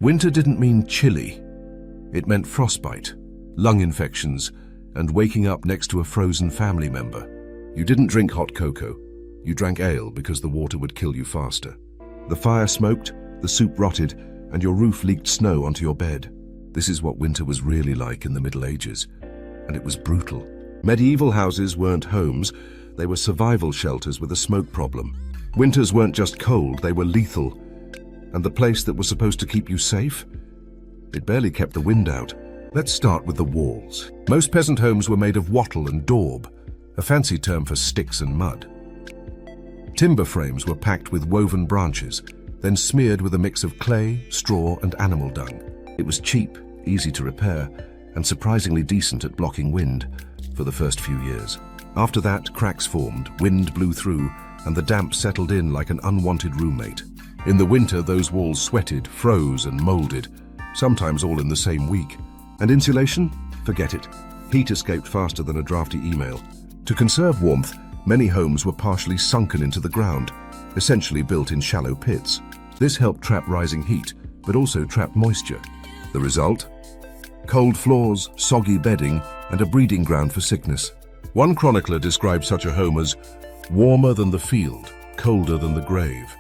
Winter didn't mean chilly. It meant frostbite, lung infections, and waking up next to a frozen family member. You didn't drink hot cocoa. You drank ale because the water would kill you faster. The fire smoked, the soup rotted, and your roof leaked snow onto your bed. This is what winter was really like in the Middle Ages, and it was brutal. Medieval houses weren't homes, they were survival shelters with a smoke problem. Winters weren't just cold, they were lethal. And the place that was supposed to keep you safe? It barely kept the wind out. Let's start with the walls. Most peasant homes were made of wattle and daub, a fancy term for sticks and mud. Timber frames were packed with woven branches, then smeared with a mix of clay, straw, and animal dung. It was cheap, easy to repair, and surprisingly decent at blocking wind for the first few years. After that, cracks formed, wind blew through, and the damp settled in like an unwanted roommate. In the winter, those walls sweated, froze, and molded, sometimes all in the same week. And insulation? Forget it. Heat escaped faster than a drafty email. To conserve warmth, many homes were partially sunken into the ground, essentially built in shallow pits. This helped trap rising heat, but also trap moisture. The result? Cold floors, soggy bedding, and a breeding ground for sickness. One chronicler described such a home as warmer than the field, colder than the grave.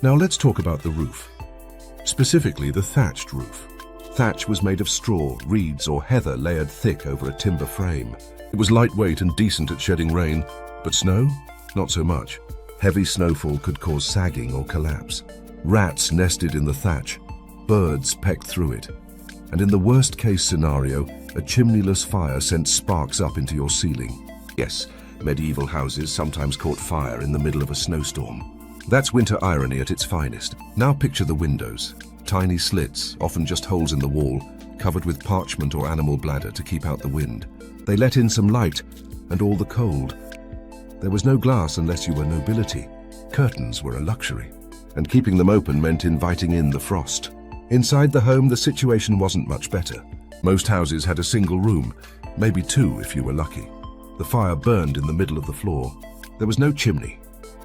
Now let's talk about the roof. Specifically, the thatched roof. Thatch was made of straw, reeds, or heather layered thick over a timber frame. It was lightweight and decent at shedding rain, but snow? Not so much. Heavy snowfall could cause sagging or collapse. Rats nested in the thatch. Birds pecked through it. And in the worst-case scenario, a chimneyless fire sent sparks up into your ceiling. Yes, medieval houses sometimes caught fire in the middle of a snowstorm. That's winter irony at its finest. Now picture the windows. Tiny slits, often just holes in the wall, covered with parchment or animal bladder to keep out the wind. They let in some light and all the cold. There was no glass unless you were nobility. Curtains were a luxury, and keeping them open meant inviting in the frost. Inside the home, the situation wasn't much better. Most houses had a single room, maybe two if you were lucky. The fire burned in the middle of the floor. There was no chimney,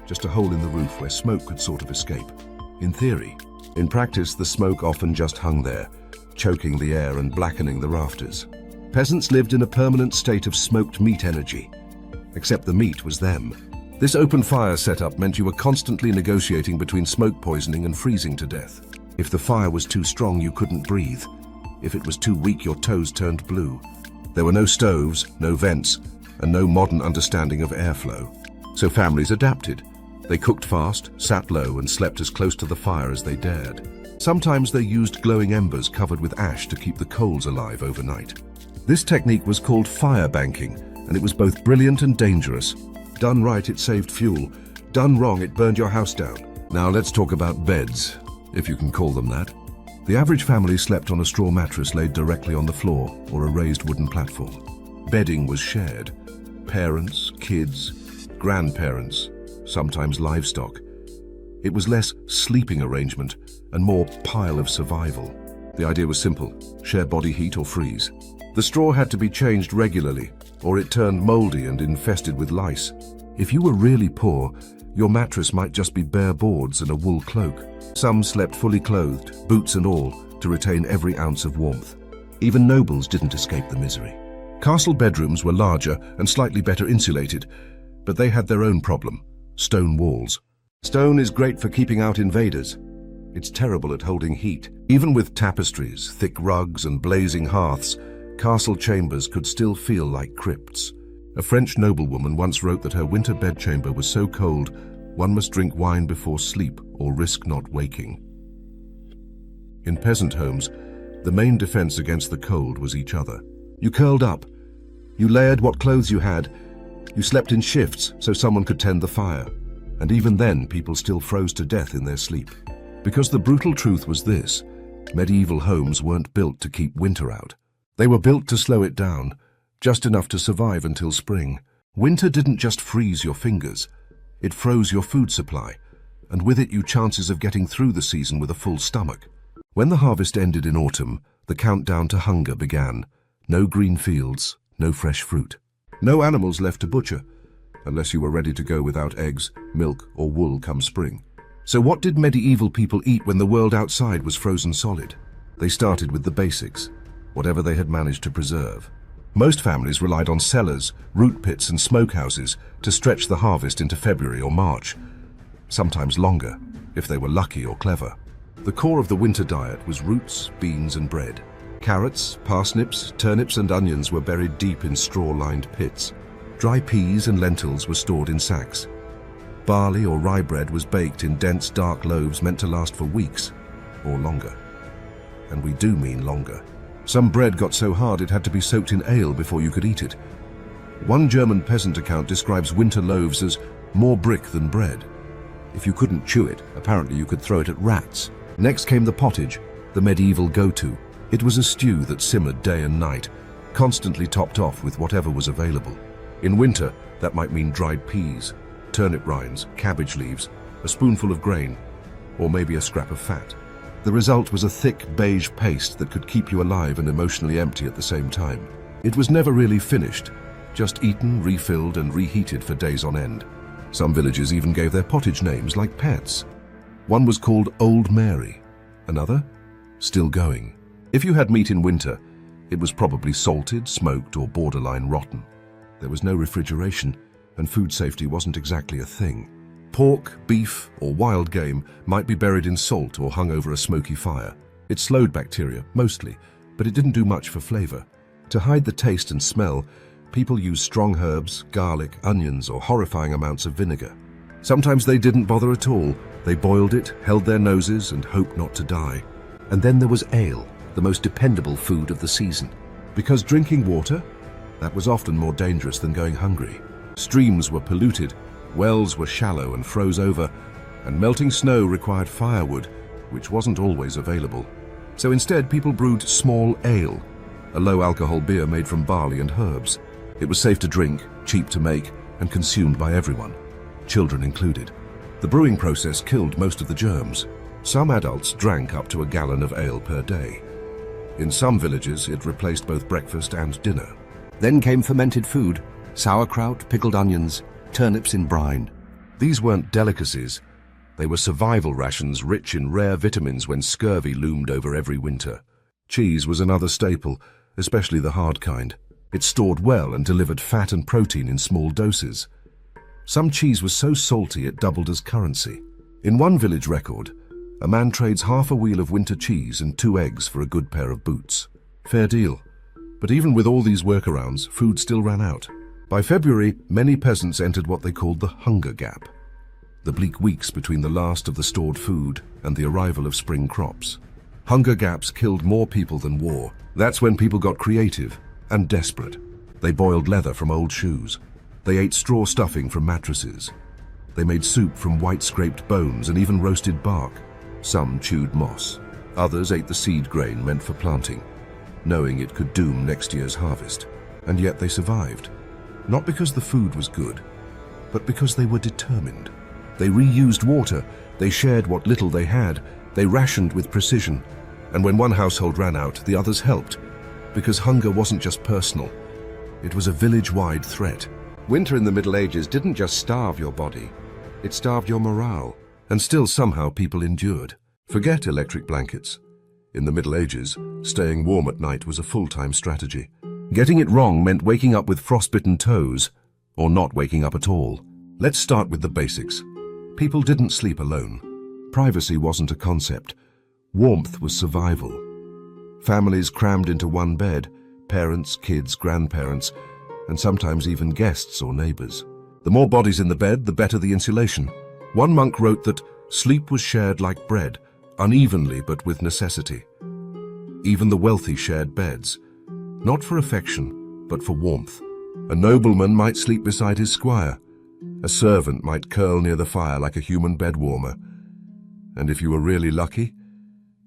just a hole in the roof where smoke could sort of escape. In theory. In practice, the smoke often just hung there, choking the air and blackening the rafters. Peasants lived in a permanent state of smoked meat energy, except the meat was them. This open fire setup meant you were constantly negotiating between smoke poisoning and freezing to death. If the fire was too strong, you couldn't breathe. If it was too weak, your toes turned blue. There were no stoves, no vents, and no modern understanding of airflow. So families adapted. They cooked fast, sat low, and slept as close to the fire as they dared. Sometimes they used glowing embers covered with ash to keep the coals alive overnight. This technique was called fire banking, and it was both brilliant and dangerous. Done right, it saved fuel. Done wrong, it burned your house down. Now let's talk about beds, if you can call them that. The average family slept on a straw mattress laid directly on the floor or a raised wooden platform. Bedding was shared. Parents, kids, grandparents, sometimes livestock. It was less sleeping arrangement and more pile of survival. The idea was simple: share body heat or freeze. The straw had to be changed regularly, or it turned moldy and infested with lice. If you were really poor, your mattress might just be bare boards and a wool cloak. Some slept fully clothed, boots and all, to retain every ounce of warmth. Even nobles didn't escape the misery. Castle bedrooms were larger and slightly better insulated, but they had their own problem: stone walls. Stone is great for keeping out invaders. It's terrible at holding heat. Even with tapestries, thick rugs, and blazing hearths, castle chambers could still feel like crypts. A French noblewoman once wrote that her winter bedchamber was so cold, one must drink wine before sleep or risk not waking. In peasant homes, the main defense against the cold was each other. You curled up. You layered what clothes you had. You slept in shifts so someone could tend the fire. And even then, people still froze to death in their sleep. Because the brutal truth was this: medieval homes weren't built to keep winter out. They were built to slow it down, just enough to survive until spring. Winter didn't just freeze your fingers. It froze your food supply, and with it your chances of getting through the season with a full stomach. When the harvest ended in autumn, the countdown to hunger began. No green fields, no fresh fruit. No animals left to butcher, unless you were ready to go without eggs, milk, or wool come spring. So what did medieval people eat when the world outside was frozen solid? They started with the basics, whatever they had managed to preserve. Most families relied on cellars, root pits and smokehouses to stretch the harvest into February or March, sometimes longer, if they were lucky or clever. The core of the winter diet was roots, beans and bread. Carrots, parsnips, turnips and onions were buried deep in straw-lined pits. Dry peas and lentils were stored in sacks. Barley or rye bread was baked in dense, dark loaves meant to last for weeks or longer. And we do mean longer. Some bread got so hard it had to be soaked in ale before you could eat it. One German peasant account describes winter loaves as more brick than bread. If you couldn't chew it, apparently you could throw it at rats. Next came the pottage, the medieval go-to. It was a stew that simmered day and night, constantly topped off with whatever was available. In winter, that might mean dried peas, turnip rinds, cabbage leaves, a spoonful of grain, or maybe a scrap of fat. The result was a thick beige paste that could keep you alive and emotionally empty at the same time. It was never really finished, just eaten, refilled and reheated for days on end. Some villages even gave their pottage names like pets. One was called Old Mary, another, Still Going. If you had meat in winter, it was probably salted, smoked or borderline rotten. There was no refrigeration and food safety wasn't exactly a thing. Pork, beef or wild game might be buried in salt or hung over a smoky fire. It slowed bacteria, mostly, but it didn't do much for flavor. To hide the taste and smell, people used strong herbs, garlic, onions or horrifying amounts of vinegar. Sometimes they didn't bother at all. They boiled it, held their noses and hoped not to die. And then there was ale, the most dependable food of the season. Because drinking water, that was often more dangerous than going hungry. Streams were polluted, wells were shallow and froze over, and melting snow required firewood, which wasn't always available. So instead, people brewed small ale, a low-alcohol beer made from barley and herbs. It was safe to drink, cheap to make, and consumed by everyone, children included. The brewing process killed most of the germs. Some adults drank up to a gallon of ale per day. In some villages, it replaced both breakfast and dinner. Then came fermented food, sauerkraut, pickled onions, turnips in brine. These weren't delicacies. They were survival rations rich in rare vitamins when scurvy loomed over every winter. Cheese was another staple, especially the hard kind. It stored well and delivered fat and protein in small doses. Some cheese was so salty it doubled as currency. In one village record, a man trades half a wheel of winter cheese and 2 eggs for a good pair of boots. Fair deal. But even with all these workarounds, food still ran out. By February, many peasants entered what they called the hunger gap, the bleak weeks between the last of the stored food and the arrival of spring crops. Hunger gaps killed more people than war. That's when people got creative and desperate. They boiled leather from old shoes. They ate straw stuffing from mattresses. They made soup from white scraped bones and even roasted bark. Some chewed moss. Others ate the seed grain meant for planting, knowing it could doom next year's harvest. And yet they survived. Not because the food was good, but because they were determined. They reused water, they shared what little they had, they rationed with precision, and when one household ran out, the others helped, because hunger wasn't just personal, it was a village-wide threat. Winter in the Middle Ages didn't just starve your body, it starved your morale, and still somehow people endured. Forget electric blankets. In the Middle Ages, staying warm at night was a full-time strategy. Getting it wrong meant waking up with frostbitten toes, or not waking up at all. Let's start with the basics. People didn't sleep alone. Privacy wasn't a concept. Warmth was survival. Families crammed into one bed, parents, kids, grandparents, and sometimes even guests or neighbors. The more bodies in the bed, the better the insulation. One monk wrote that sleep was shared like bread, unevenly but with necessity. Even the wealthy shared beds. Not for affection, but for warmth. A nobleman might sleep beside his squire. A servant might curl near the fire like a human bed warmer. And if you were really lucky,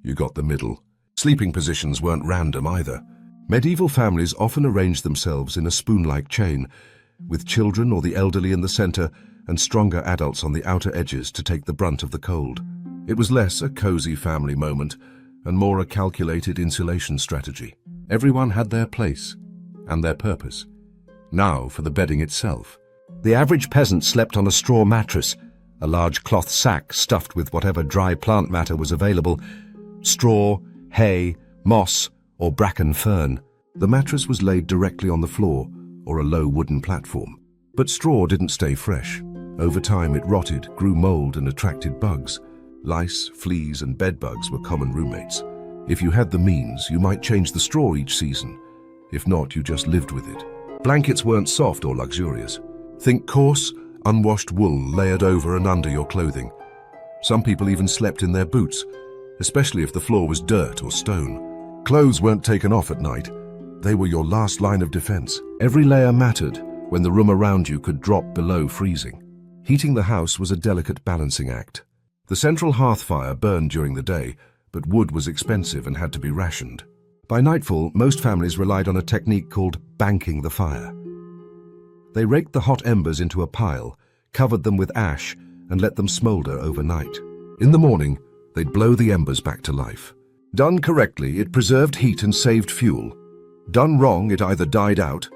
you got the middle. Sleeping positions weren't random either. Medieval families often arranged themselves in a spoon-like chain, with children or the elderly in the center and stronger adults on the outer edges to take the brunt of the cold. It was less a cozy family moment and more a calculated insulation strategy. Everyone had their place and their purpose. Now for the bedding itself. The average peasant slept on a straw mattress, a large cloth sack stuffed with whatever dry plant matter was available, straw, hay, moss, or bracken fern. The mattress was laid directly on the floor or a low wooden platform. But straw didn't stay fresh. Over time it rotted, grew mold, and attracted bugs. Lice, fleas, and bedbugs were common roommates. If you had the means, you might change the straw each season. If not, you just lived with it. Blankets weren't soft or luxurious. Think coarse, unwashed wool layered over and under your clothing. Some people even slept in their boots, especially if the floor was dirt or stone. Clothes weren't taken off at night. They were your last line of defense. Every layer mattered when the room around you could drop below freezing. Heating the house was a delicate balancing act. The central hearth fire burned during the day, but wood was expensive and had to be rationed. By nightfall, most families relied on a technique called banking the fire. They raked the hot embers into a pile, covered them with ash, and let them smolder overnight. In the morning, they'd blow the embers back to life. Done correctly, it preserved heat and saved fuel. Done wrong, it either died out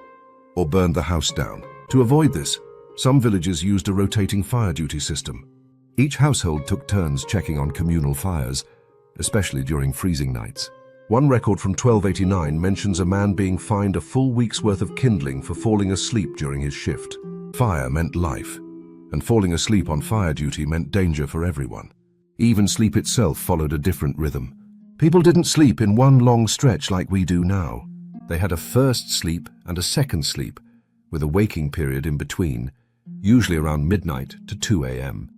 or burned the house down. To avoid this, some villages used a rotating fire duty system. Each household took turns checking on communal fires, especially during freezing nights. One record from 1289 mentions a man being fined a full week's worth of kindling for falling asleep during his shift. Fire meant life, and falling asleep on fire duty meant danger for everyone. Even sleep itself followed a different rhythm. People didn't sleep in one long stretch like we do now. They had a first sleep and a second sleep, with a waking period in between, usually around midnight to 2 a.m.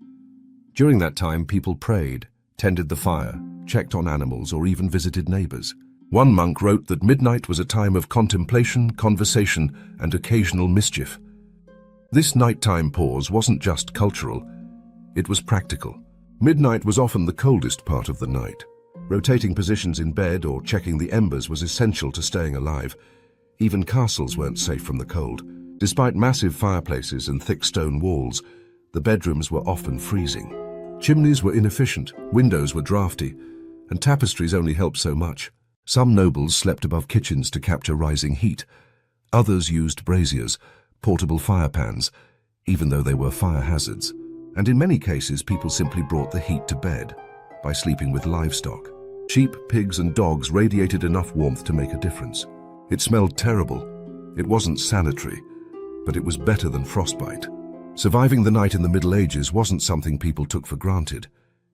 During that time, people prayed, tended the fire, checked on animals, or even visited neighbors. One monk wrote that midnight was a time of contemplation, conversation, and occasional mischief. This nighttime pause wasn't just cultural, it was practical. Midnight was often the coldest part of the night. Rotating positions in bed or checking the embers was essential to staying alive. Even castles weren't safe from the cold. Despite massive fireplaces and thick stone walls, the bedrooms were often freezing. Chimneys were inefficient, windows were drafty, and tapestries only helped so much. Some nobles slept above kitchens to capture rising heat. Others used braziers, portable fire pans, even though they were fire hazards. And in many cases, people simply brought the heat to bed by sleeping with livestock. Sheep, pigs, and dogs radiated enough warmth to make a difference. It smelled terrible. It wasn't sanitary, but it was better than frostbite. Surviving the night in the Middle Ages wasn't something people took for granted.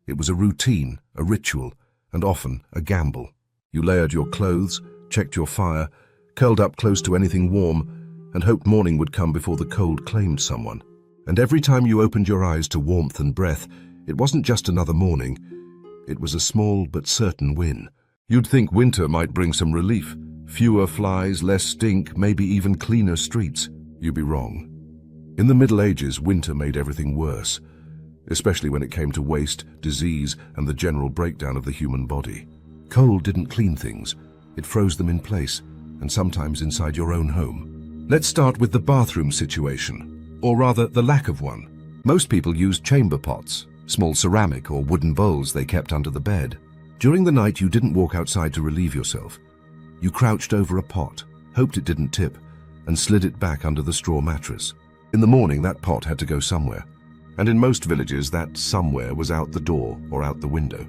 It was a routine, a ritual, and often a gamble. You layered your clothes, checked your fire, curled up close to anything warm, and hoped morning would come before the cold claimed someone. And every time you opened your eyes to warmth and breath, it wasn't just another morning. It was a small but certain win. You'd think winter might bring some relief. Fewer flies, less stink, maybe even cleaner streets. You'd be wrong. In the Middle Ages, winter made everything worse, especially when it came to waste, disease, and the general breakdown of the human body. Cold didn't clean things. It froze them in place, and sometimes inside your own home. Let's start with the bathroom situation, or rather the lack of one. Most people used chamber pots, small ceramic or wooden bowls they kept under the bed. During the night, you didn't walk outside to relieve yourself. You crouched over a pot, hoped it didn't tip, and slid it back under the straw mattress. In the morning, that pot had to go somewhere. And in most villages, that somewhere was out the door or out the window.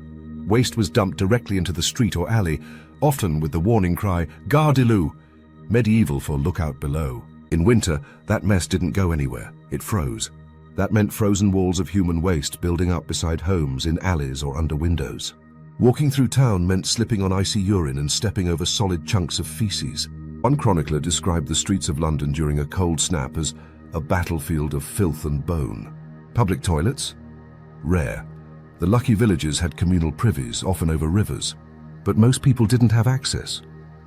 Waste was dumped directly into the street or alley, often with the warning cry, "Gardez-vous," medieval for "look out below." In winter, that mess didn't go anywhere. It froze. That meant frozen walls of human waste building up beside homes, in alleys, or under windows. Walking through town meant slipping on icy urine and stepping over solid chunks of feces. One chronicler described the streets of London during a cold snap as a battlefield of filth and bone. Public toilets? Rare. The lucky villagers had communal privies, often over rivers. But most people didn't have access,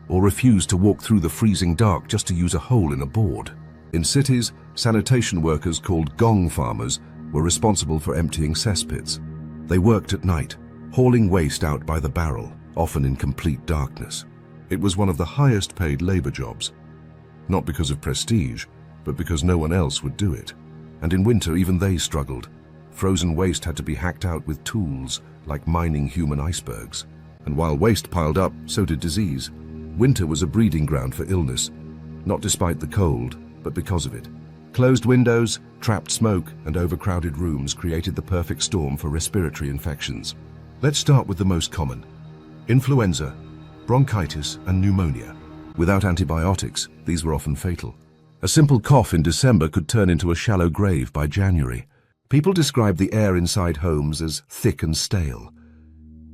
or refused to walk through the freezing dark just to use a hole in a board. In cities, sanitation workers called gong farmers were responsible for emptying cesspits. They worked at night, hauling waste out by the barrel, often in complete darkness. It was one of the highest paid labor jobs, not because of prestige, but because no one else would do it. And in winter, even they struggled. Frozen waste had to be hacked out with tools, like mining human icebergs. And while waste piled up, so did disease. Winter was a breeding ground for illness, not despite the cold, but because of it. Closed windows, trapped smoke, and overcrowded rooms created the perfect storm for respiratory infections. Let's start with the most common: influenza, bronchitis, and pneumonia. Without antibiotics, these were often fatal. A simple cough in December could turn into a shallow grave by January. People described the air inside homes as thick and stale.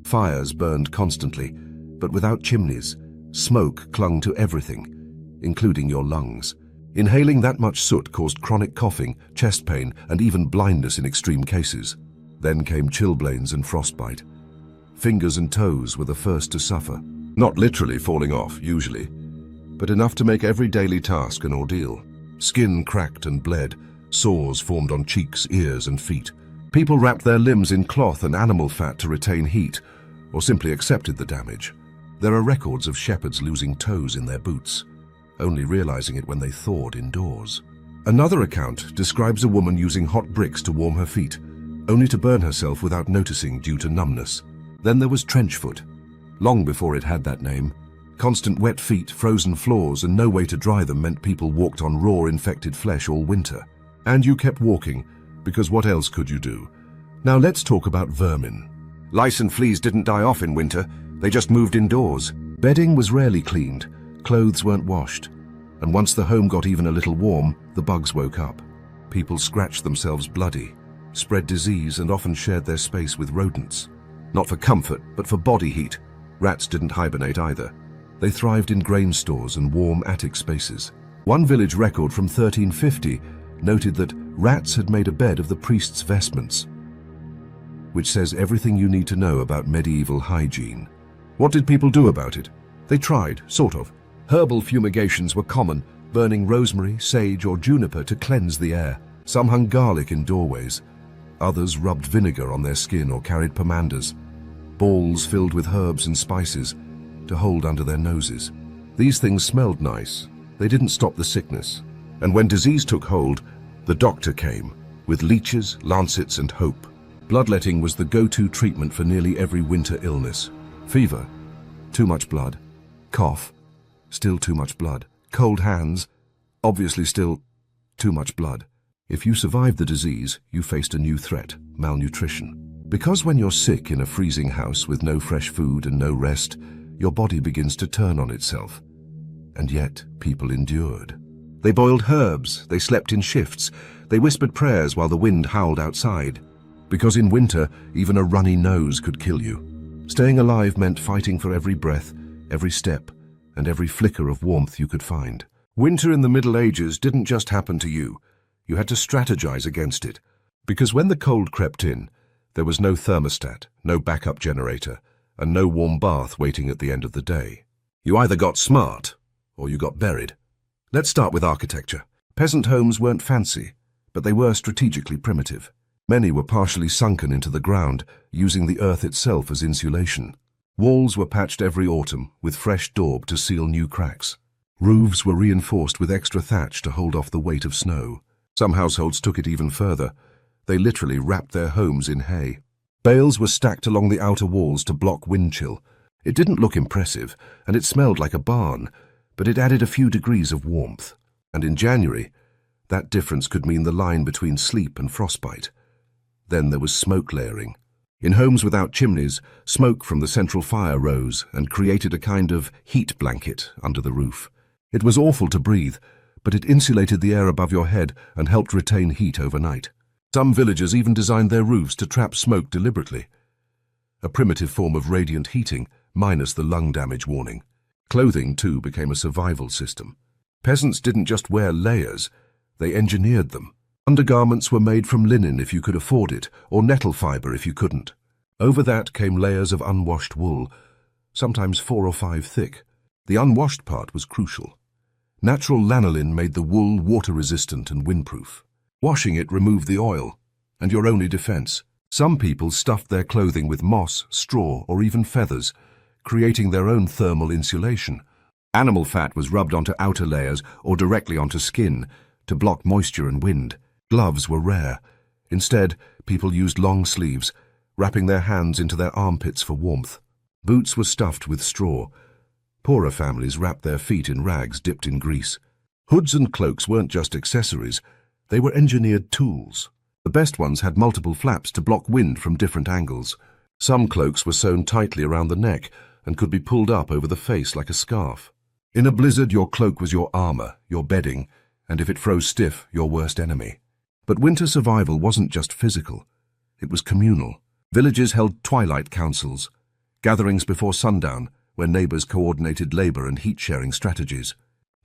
Fires burned constantly, but without chimneys, smoke clung to everything, including your lungs. Inhaling that much soot caused chronic coughing, chest pain, and even blindness in extreme cases. Then came chilblains and frostbite. Fingers and toes were the first to suffer. Not literally falling off, usually, but enough to make every daily task an ordeal. Skin cracked and bled, sores formed on cheeks, ears, and feet. People wrapped their limbs in cloth and animal fat to retain heat, or simply accepted the damage. There are records of shepherds losing toes in their boots, only realizing it when they thawed indoors. Another account describes a woman using hot bricks to warm her feet, only to burn herself without noticing due to numbness. Then there was trench foot. Long before it had that name, constant wet feet, frozen floors, and no way to dry them meant people walked on raw, infected flesh all winter. And you kept walking, because what else could you do? Now let's talk about vermin. Lice and fleas didn't die off in winter, they just moved indoors. Bedding was rarely cleaned, clothes weren't washed, and once the home got even a little warm, the bugs woke up. People scratched themselves bloody, spread disease, and often shared their space with rodents. Not for comfort, but for body heat. Rats didn't hibernate either. They thrived in grain stores and warm attic spaces. One village record from 1350 noted that rats had made a bed of the priest's vestments, which says everything you need to know about medieval hygiene. What did people do about it? They tried, sort of. Herbal fumigations were common, burning rosemary, sage, or juniper to cleanse the air. Some hung garlic in doorways. Others rubbed vinegar on their skin or carried pomanders, balls filled with herbs and spices, to hold under their noses. These things smelled nice. They didn't stop the sickness. And when disease took hold, the doctor came, with leeches, lancets, and hope. Bloodletting was the go-to treatment for nearly every winter illness. Fever, too much blood. Cough, still too much blood. Cold hands, obviously still too much blood. If you survived the disease, you faced a new threat: malnutrition. Because when you're sick in a freezing house with no fresh food and no rest, your body begins to turn on itself. And yet, people endured. They boiled herbs, they slept in shifts, they whispered prayers while the wind howled outside. Because in winter, even a runny nose could kill you. Staying alive meant fighting for every breath, every step, and every flicker of warmth you could find. Winter in the Middle Ages didn't just happen to you. You had to strategize against it. Because when the cold crept in, there was no thermostat, no backup generator, and no warm bath waiting at the end of the day. You either got smart, or you got buried. Let's start with architecture. Peasant homes weren't fancy, but they were strategically primitive. Many were partially sunken into the ground, using the earth itself as insulation. Walls were patched every autumn, with fresh daub to seal new cracks. Roofs were reinforced with extra thatch to hold off the weight of snow. Some households took it even further. They literally wrapped their homes in hay. Bales were stacked along the outer walls to block wind chill. It didn't look impressive, and it smelled like a barn, but it added a few degrees of warmth. And in January, that difference could mean the line between sleep and frostbite. Then there was smoke layering. In homes without chimneys, smoke from the central fire rose and created a kind of heat blanket under the roof. It was awful to breathe, but it insulated the air above your head and helped retain heat overnight. Some villagers even designed their roofs to trap smoke deliberately. A primitive form of radiant heating, minus the lung damage warning. Clothing, too, became a survival system. Peasants didn't just wear layers, they engineered them. Undergarments were made from linen if you could afford it, or nettle fiber if you couldn't. Over that came layers of unwashed wool, sometimes 4 or 5 thick. The unwashed part was crucial. Natural lanolin made the wool water-resistant and windproof. Washing it removed the oil, and your only defense. Some people stuffed their clothing with moss, straw, or even feathers, creating their own thermal insulation. Animal fat was rubbed onto outer layers or directly onto skin to block moisture and wind. Gloves were rare. Instead, people used long sleeves, wrapping their hands into their armpits for warmth. Boots were stuffed with straw. Poorer families wrapped their feet in rags dipped in grease. Hoods and cloaks weren't just accessories. They were engineered tools. The best ones had multiple flaps to block wind from different angles. Some cloaks were sewn tightly around the neck and could be pulled up over the face like a scarf. In a blizzard, your cloak was your armor, your bedding, and if it froze stiff, your worst enemy. But winter survival wasn't just physical. It was communal. Villages held twilight councils, gatherings before sundown, where neighbors coordinated labor and heat-sharing strategies.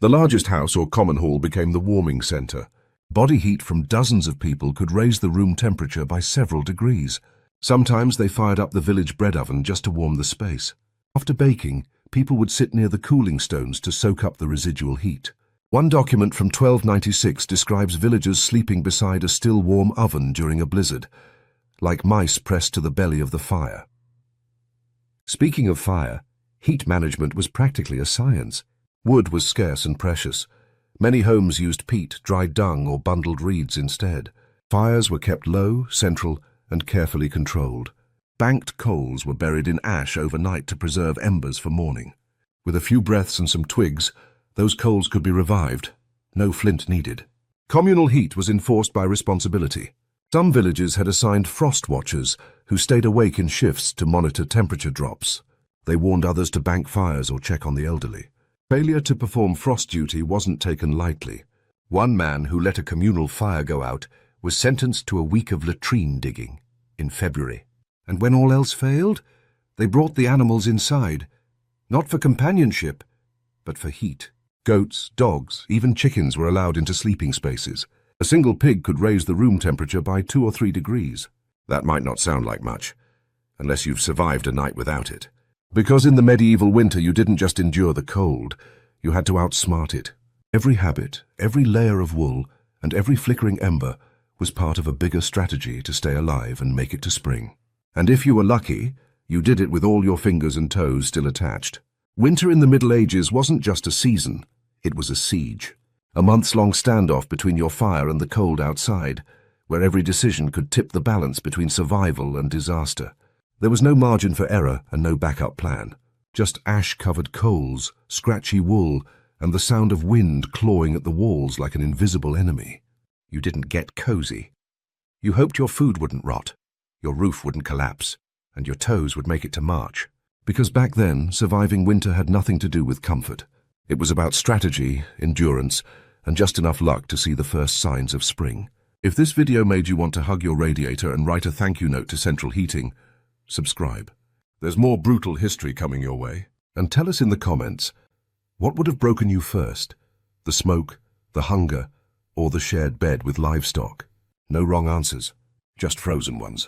The largest house or common hall became the warming center. Body heat from dozens of people could raise the room temperature by several degrees. Sometimes they fired up the village bread oven just to warm the space. After baking, people would sit near the cooling stones to soak up the residual heat. One document from 1296 describes villagers sleeping beside a still warm oven during a blizzard, like mice pressed to the belly of the fire. Speaking of fire, heat management was practically a science. Wood was scarce and precious. Many homes used peat, dried dung, or bundled reeds instead. Fires were kept low, central, and carefully controlled. Banked coals were buried in ash overnight to preserve embers for morning. With a few breaths and some twigs, those coals could be revived. No flint needed. Communal heat was enforced by responsibility. Some villages had assigned frost watchers who stayed awake in shifts to monitor temperature drops. They warned others to bank fires or check on the elderly. Failure to perform frost duty wasn't taken lightly. One man who let a communal fire go out was sentenced to a week of latrine digging in February. And when all else failed, they brought the animals inside, not for companionship, but for heat. Goats, dogs, even chickens were allowed into sleeping spaces. A single pig could raise the room temperature by 2 or 3 degrees. That might not sound like much, unless you've survived a night without it. Because in the medieval winter you didn't just endure the cold, you had to outsmart it. Every habit, every layer of wool, and every flickering ember was part of a bigger strategy to stay alive and make it to spring. And if you were lucky, you did it with all your fingers and toes still attached. Winter in the Middle Ages wasn't just a season, it was a siege. A months-long standoff between your fire and the cold outside, where every decision could tip the balance between survival and disaster. There was no margin for error and no backup plan. Just ash-covered coals, scratchy wool, and the sound of wind clawing at the walls like an invisible enemy. You didn't get cozy. You hoped your food wouldn't rot, your roof wouldn't collapse, and your toes would make it to March. Because back then, surviving winter had nothing to do with comfort. It was about strategy, endurance, and just enough luck to see the first signs of spring. If this video made you want to hug your radiator and write a thank you note to Central Heating, subscribe. There's more brutal history coming your way. And tell us in the comments, what would have broken you first? The smoke, the hunger, or the shared bed with livestock? No wrong answers, just frozen ones.